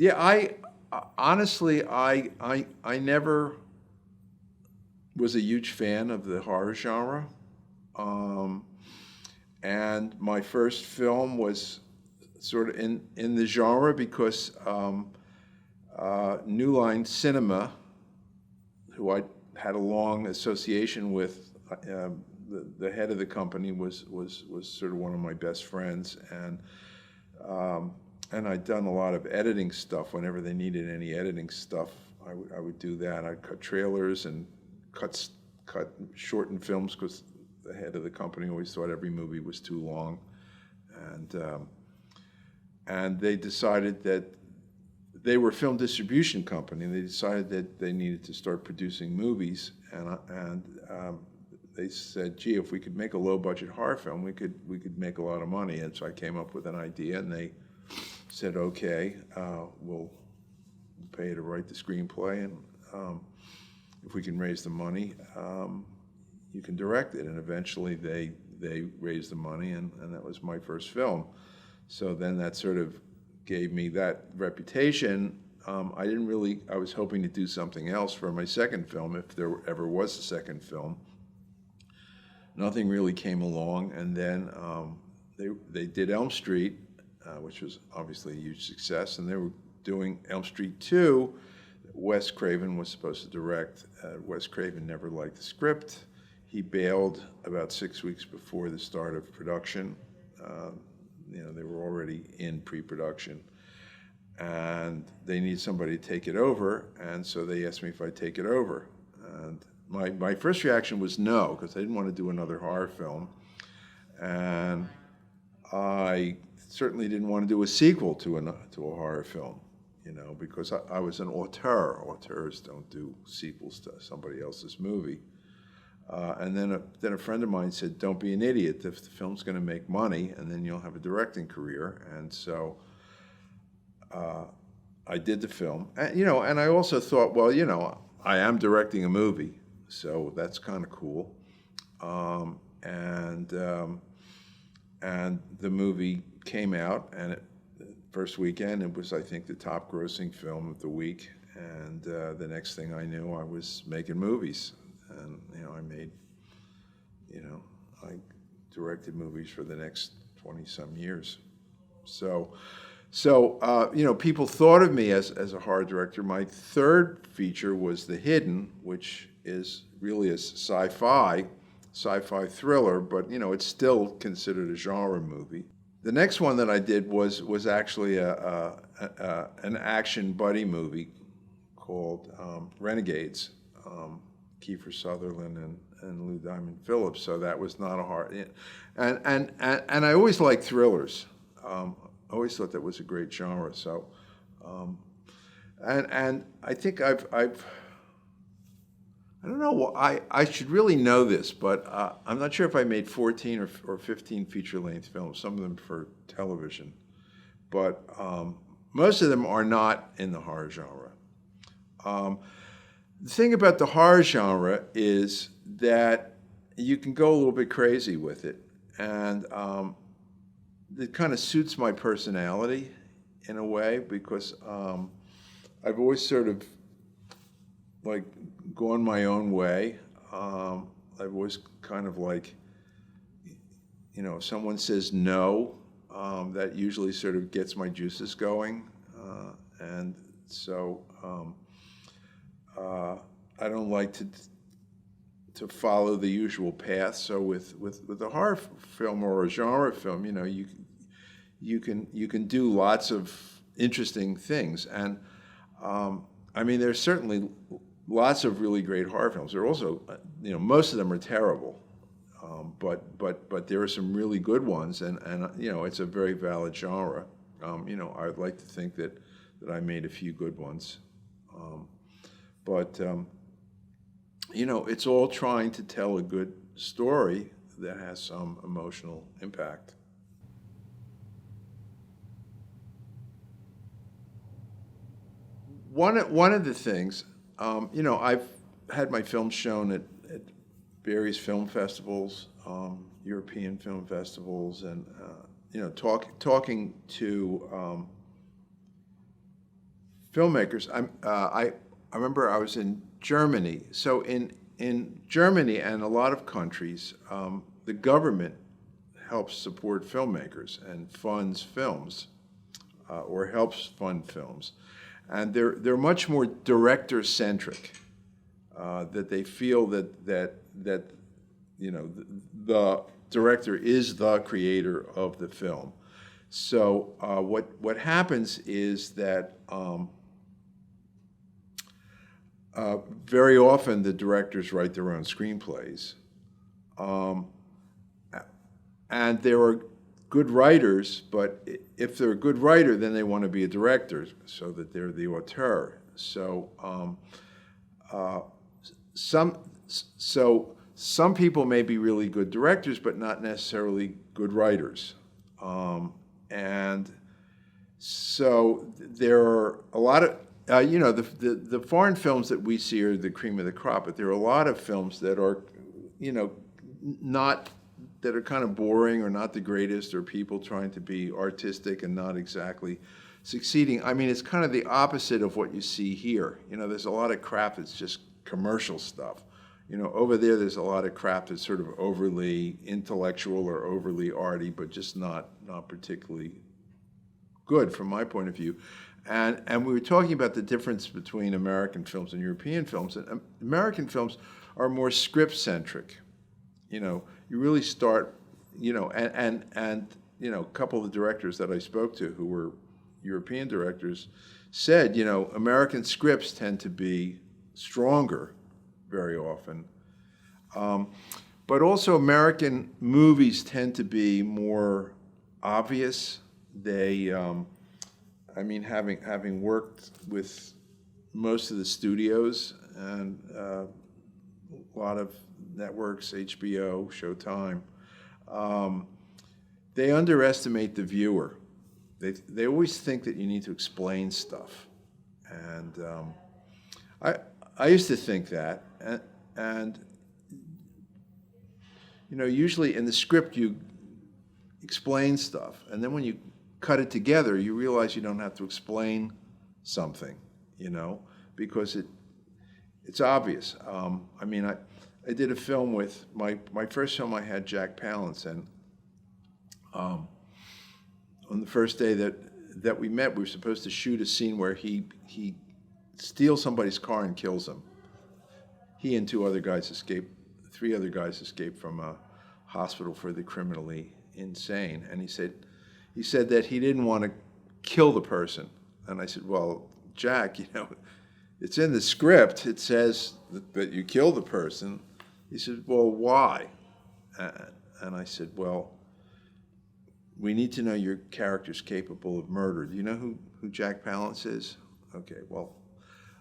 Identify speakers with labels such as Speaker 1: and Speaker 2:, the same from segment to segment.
Speaker 1: Yeah, honestly, I never was a huge fan of the horror genre. Um, and my first film was sort of in the genre because New Line Cinema, who I had a long association with, the head of the company was sort of one of my best friends, um, and I'd done a lot of editing stuff. Whenever they needed any editing stuff, I would do that. I'd cut trailers and cut shortened films because the head of the company always thought every movie was too long, and they decided that they were a film distribution company. And they decided that they needed to start producing movies, and they said, "Gee, if we could make a low budget horror film, we could make a lot of money." And so I came up with an idea, and they said, "Okay, we'll pay you to write the screenplay, and if we can raise the money, you can direct it." And eventually they raised the money, and that was my first film. So then that sort of gave me that reputation. I was hoping to do something else for my second film, if there ever was a second film. Nothing really came along, and then they did Elm Street, which was obviously a huge success, and they were doing Elm Street 2. Wes Craven was supposed to direct. Wes Craven never liked the script. He bailed about 6 weeks before the start of production. They were already in pre-production, and they need somebody to take it over, and so they asked me if I'd take it over. And my first reaction was no, because I didn't want to do another horror film, and I certainly didn't want to do a sequel to a horror film, because I was an auteur. Auteurs don't do sequels to somebody else's movie. And then a friend of mine said, "Don't be an idiot. If the film's going to make money, and then you'll have a directing career." And so I did the film, and I also thought, well, I am directing a movie, so that's kind of cool. And the movie came out, and first weekend it was, I think, the top grossing film of the week. And the next thing I knew, I was making movies, and I directed movies for the next 20-some years. So people thought of me as a horror director. My third feature was The Hidden, which is really a sci-fi thriller, but it's still considered a genre movie. The next one that I did was actually an action buddy movie called Renegades, Kiefer Sutherland and Lou Diamond Phillips. So that was not a hard, and I always liked thrillers. I always thought that was a great genre. So, and I think I don't know. I should really know this, but I'm not sure if I made 14 or 15 feature-length films. Some of them for television, but most of them are not in the horror genre. The thing about the horror genre is that you can go a little bit crazy with it, and it kind of suits my personality in a way, because I've always sort of like gone my own way. I've always kind of like, if someone says no, that usually sort of gets my juices going, and so I don't like to follow the usual path. So with a horror film or a genre film, you can do lots of interesting things, and there's certainly lots of really great horror films. There are also, most of them are terrible, but there are some really good ones, and it's a very valid genre. I'd like to think that I made a few good ones, but it's all trying to tell a good story that has some emotional impact. One of the things, I've had my films shown at various film festivals, European film festivals, and talking to filmmakers. I remember I was in Germany. So in Germany and a lot of countries, the government helps support filmmakers and funds films, or helps fund films, and they're much more director centric. That they feel that the director is the creator of the film. So what happens is that very often the directors write their own screenplays, and there are good writers, but if they're a good writer, then they want to be a director, so that they're the auteur. So some people may be really good directors, but not necessarily good writers. And so there are a lot of, the foreign films that we see are the cream of the crop, but there are a lot of films that are, that are kind of boring or not the greatest, or people trying to be artistic and not exactly succeeding. I mean, it's kind of the opposite of what you see here. There's a lot of crap that's just commercial stuff. Over there's a lot of crap that's sort of overly intellectual or overly arty, but just not particularly good from my point of view. And we were talking about the difference between American films and European films. And American films are more script-centric. You really start, and a couple of the directors that I spoke to who were European directors said, American scripts tend to be stronger very often. But also American movies tend to be more obvious. They, having worked with most of the studios and a lot of networks, HBO, Showtime, they underestimate the viewer. They always think that you need to explain stuff. And I used to think that, and usually in the script you explain stuff, and then when you cut it together, you realize you don't have to explain something, because it's obvious. I did a film with my first film. I had Jack Palance, and on the first day that we met, we were supposed to shoot a scene where he steals somebody's car and kills them. He and three other guys escaped from a hospital for the criminally insane. And he said that he didn't want to kill the person. And I said, well, Jack, it's in the script. It says that you kill the person. He said, well, why? And I said, well, we need to know your character's capable of murder. Do you know who Jack Palance is? Okay, well,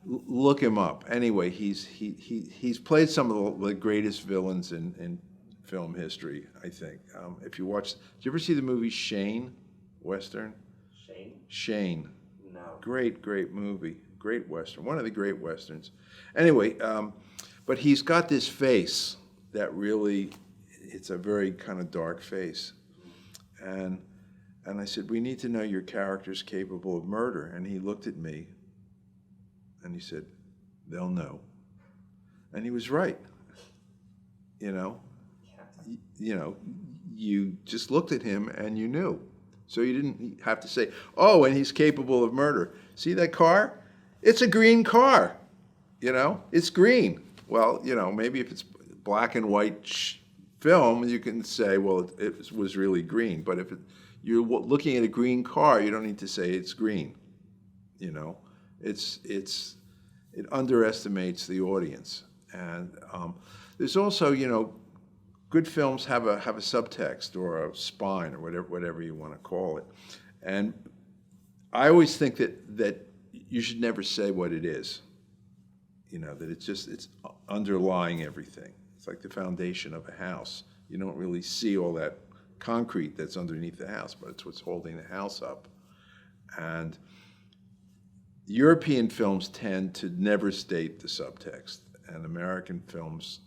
Speaker 1: look him up. Anyway, he's played some of the greatest villains in film history, I think. If you watch, did you ever see the movie Shane, Western? Shane. No. Great movie, great Western, one of the great Westerns. Anyway, but he's got this face that really, it's a very kind of dark face. And I said, we need to know your character's capable of murder. And he looked at me and he said, they'll know. And he was right. You just looked at him and you knew. So you didn't have to say, oh, and he's capable of murder. See that car? It's a green car. It's green. Well, maybe if it's black and white film, you can say, well, it was really green. But if you're looking at a green car, you don't need to say it's green. It underestimates the audience. And there's also, good films have a subtext or a spine or whatever you want to call it. And I always think that you should never say what it is. That it's underlying everything. It's like the foundation of a house. You don't really see all that concrete that's underneath the house, but it's what's holding the house up. And European films tend to never state the subtext, and American films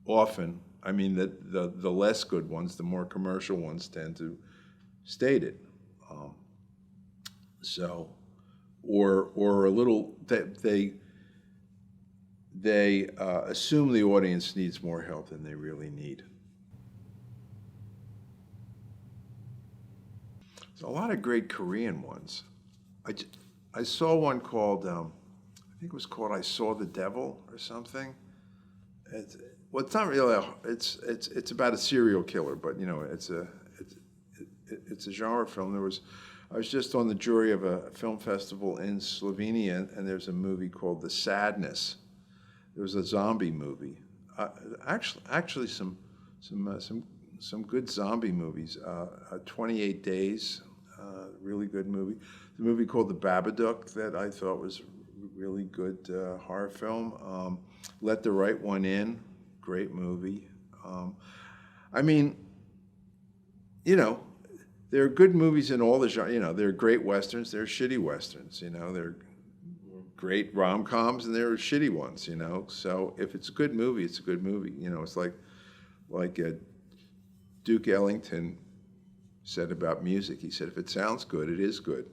Speaker 1: often, the less good ones, the more commercial ones tend to state it. So or a little they assume the audience needs more help than they really need. There's a lot of great Korean ones. I saw one called, I think it was called I Saw the Devil or something. Well, it's not really, it's about a serial killer, but you know, it's a genre film. I was just on the jury of a film festival in Slovenia, and there's a movie called The Sadness. There was a zombie movie. Actually, some good zombie movies. 28 Days, really good movie. The movie called The Babadook that I thought was really good horror film. Let the Right One In, great movie. I mean, you know, there are good movies in all the genres. You know, there are great westerns, there are shitty westerns. You know, there are great rom-coms and there are shitty ones. You know, so if it's a good movie, it's a good movie. You know, it's like Duke Ellington said about music. He said, if it sounds good, it is good.